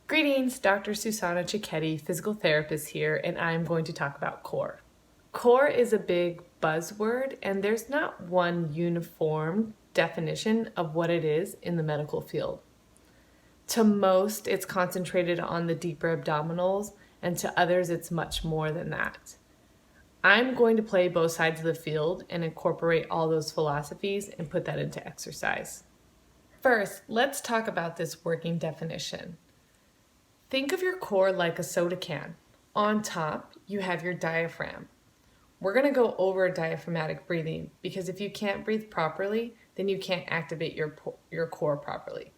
Greetings, Dr. Susanna Cicchetti, physical therapist here, and I'm going to talk about core. Core is a big buzzword, and there's not one uniform definition of what it is in the medical field. To most, it's concentrated on the deeper abdominals, and to others, it's much more than that. I'm going to play both sides of the field and incorporate all those philosophies and put that into exercise. First, let's talk about this working definition. Think of your core like a soda can. On top, you have your diaphragm. We're going to go over diaphragmatic breathing because if you can't breathe properly, then you can't activate your core properly.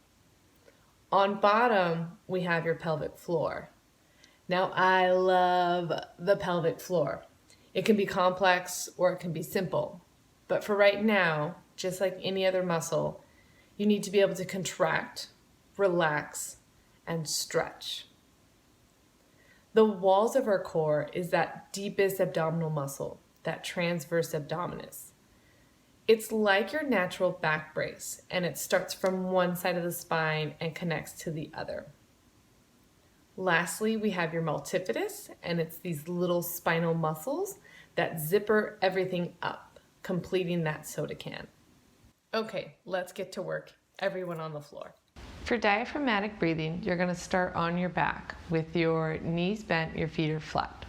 On bottom, we have your pelvic floor. Now, I love the pelvic floor. It can be complex or it can be simple. But for right now, just like any other muscle, you need to be able to contract, relax, and stretch. The walls of our core is that deepest abdominal muscle, that transverse abdominis. It's like your natural back brace, and it starts from one side of the spine and connects to the other. Lastly, we have your multifidus, and it's these little spinal muscles that zipper everything up, completing that soda can. Okay, let's get to work. Everyone on the floor. For diaphragmatic breathing, you're going to start on your back with your knees bent, your feet are flat.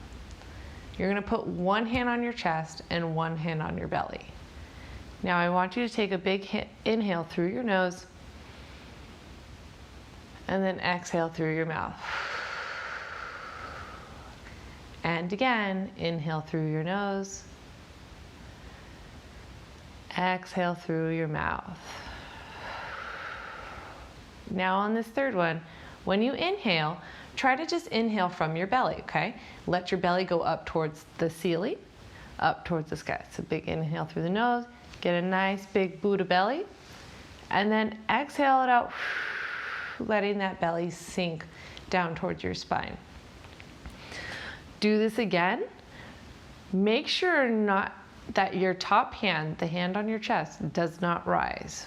You're going to put one hand on your chest and one hand on your belly. Now I want you to take a big inhale through your nose and then exhale through your mouth. And again, inhale through your nose, exhale through your mouth. Now on this third one, when you inhale, try to just inhale from your belly, okay? Let your belly go up towards the ceiling, up towards the sky. So big inhale through the nose, get a nice big Buddha belly, and then exhale it out, letting that belly sink down towards your spine. Do this again. Make sure that your top hand, the hand on your chest, does not rise.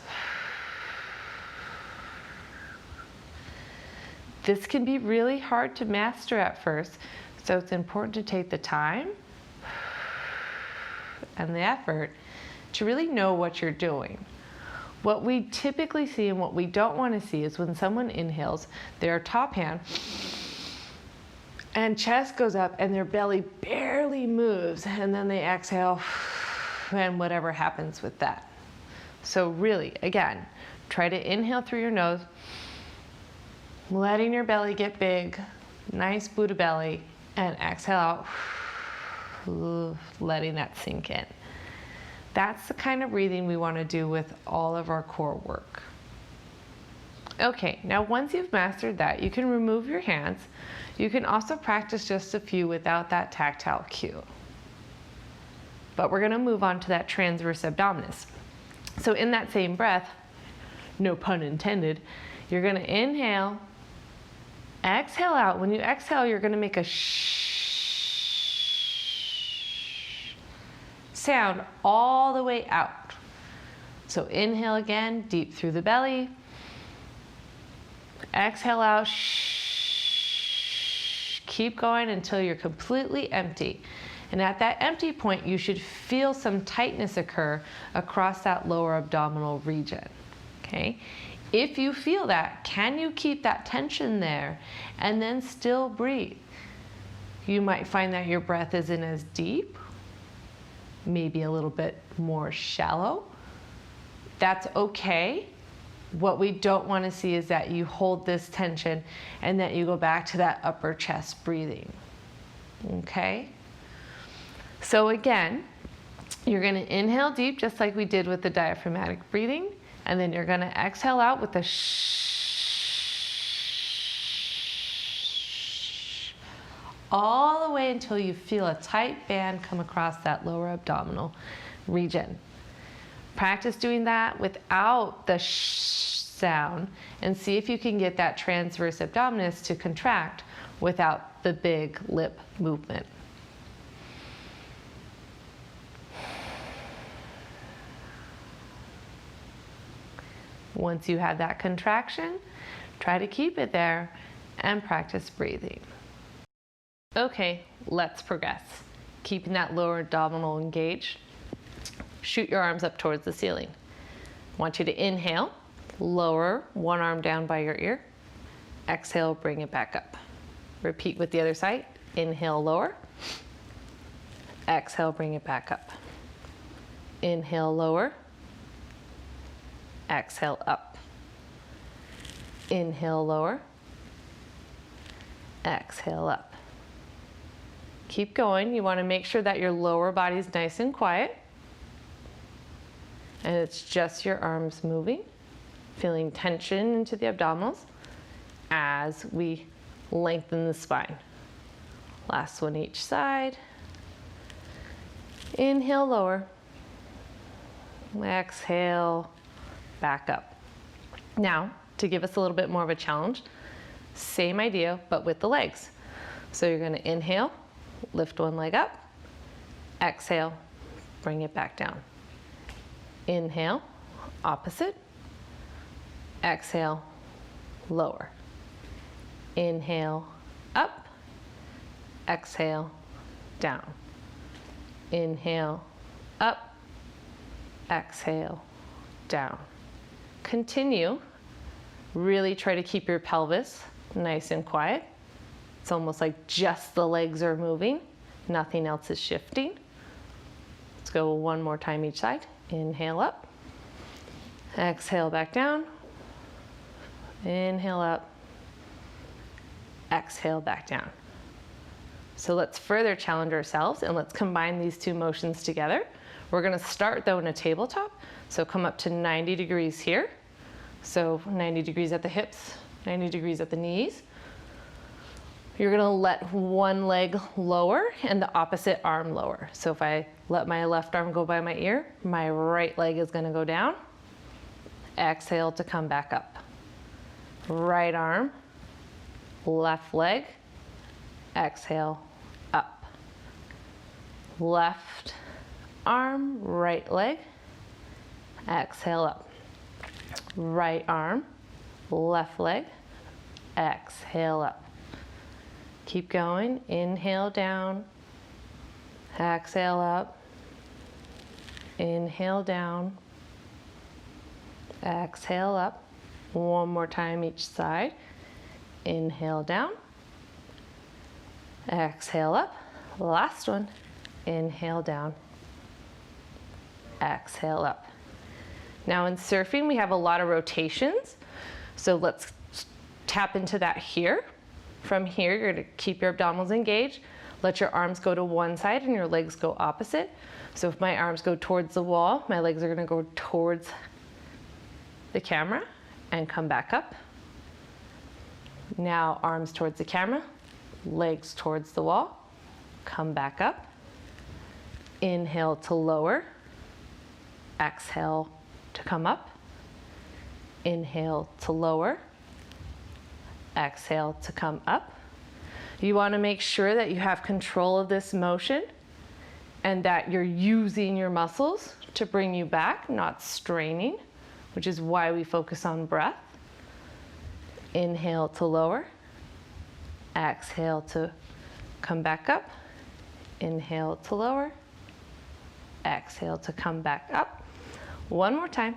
This can be really hard to master at first, so it's important to take the time and the effort to really know what you're doing. What we typically see and what we don't want to see is when someone inhales, their top hand and chest goes up and their belly barely moves, and then they exhale and whatever happens with that. So really, again, try to inhale through your nose, letting your belly get big, nice Buddha belly, and exhale out, letting that sink in. That's the kind of breathing we want to do with all of our core work. Okay, now once you've mastered that, you can remove your hands. You can also practice just a few without that tactile cue. But we're going to move on to that transverse abdominis. So in that same breath, no pun intended, you're going to inhale, exhale out. When you exhale, you're going to make a shh sound all the way out. So inhale again, deep through the belly. Exhale out, shh. Keep going until you're completely empty. And at that empty point, you should feel some tightness occur across that lower abdominal region, okay? If you feel that, can you keep that tension there and then still breathe? You might find that your breath isn't as deep, maybe a little bit more shallow. That's okay. What we don't want to see is that you hold this tension and that you go back to that upper chest breathing, okay? So again, you're going to inhale deep just like we did with the diaphragmatic breathing, and then you're going to exhale out with a shh, all the way until you feel a tight band come across that lower abdominal region. Practice doing that without the shh sound and see if you can get that transverse abdominis to contract without the big lip movement. Once you have that contraction, try to keep it there and practice breathing. Okay, let's progress. Keeping that lower abdominal engaged. Shoot your arms up towards the ceiling. I want you to inhale, lower one arm down by your ear. Exhale, bring it back up. Repeat with the other side. Inhale, lower. Exhale, bring it back up. Inhale, lower. Exhale, up. Inhale, lower. Exhale, up. Keep going. You want to make sure that your lower body is nice and quiet. And it's just your arms moving, feeling tension into the abdominals as we lengthen the spine. Last one each side. Inhale, lower. Exhale, back up. Now, to give us a little bit more of a challenge, same idea, but with the legs. So you're going to inhale, lift one leg up. Exhale, bring it back down. Inhale, opposite. Exhale, lower. Inhale, up. Exhale, down. Inhale, up. Exhale, down. Continue. Really try to keep your pelvis nice and quiet. It's almost like just the legs are moving. Nothing else is shifting. Let's go one more time each side. Inhale up. Exhale back down. Inhale up. Exhale back down. So let's further challenge ourselves and let's combine these two motions together. We're going to start though in a tabletop. So come up to 90 degrees here. So 90 degrees at the hips, 90 degrees at the knees. You're going to let one leg lower and the opposite arm lower. So if I let my left arm go by my ear, my right leg is going to go down. Exhale to come back up. Right arm, left leg, exhale, up. Left arm, right leg, exhale, up. Right arm, left leg, exhale, up. Keep going. Inhale down. Exhale up. Inhale down. Exhale up. One more time each side. Inhale down. Exhale up. Last one. Inhale down. Exhale up. Now in surfing, we have a lot of rotations. So let's tap into that here. From here, you're going to keep your abdominals engaged. Let your arms go to one side and your legs go opposite. So if my arms go towards the wall, my legs are going to go towards the camera and come back up. Now arms towards the camera, legs towards the wall, come back up. Inhale to lower. Exhale to come up. Inhale to lower. Exhale to come up. You want to make sure that you have control of this motion and that you're using your muscles to bring you back, not straining, which is why we focus on breath. Inhale to lower. Exhale to come back up. Inhale to lower. Exhale to come back up. One more time.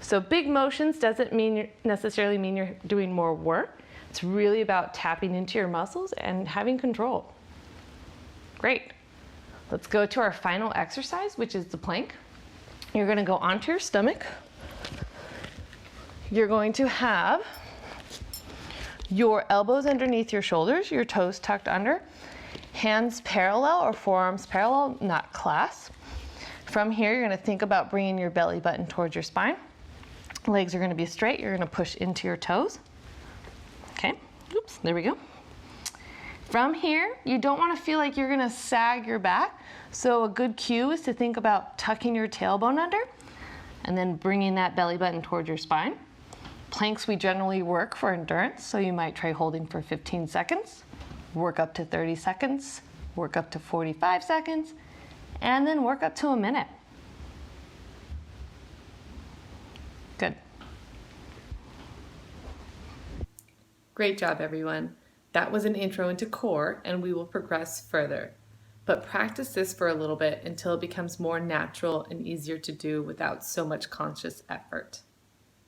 So big motions doesn't necessarily mean you're doing more work. It's really about tapping into your muscles and having control. Great. Let's go to our final exercise, which is the plank. You're going to go onto your stomach. You're going to have your elbows underneath your shoulders, your toes tucked under, hands parallel or forearms parallel, not clasp. From here, you're going to think about bringing your belly button towards your spine. Legs are going to be straight. You're going to push into your toes. Okay, oops, there we go. From here, you don't want to feel like you're going to sag your back. So a good cue is to think about tucking your tailbone under and then bringing that belly button towards your spine. Planks we generally work for endurance, so you might try holding for 15 seconds, work up to 30 seconds, work up to 45 seconds, and then work up to a minute. Good. Great job, everyone. That was an intro into core, and we will progress further. But practice this for a little bit until it becomes more natural and easier to do without so much conscious effort.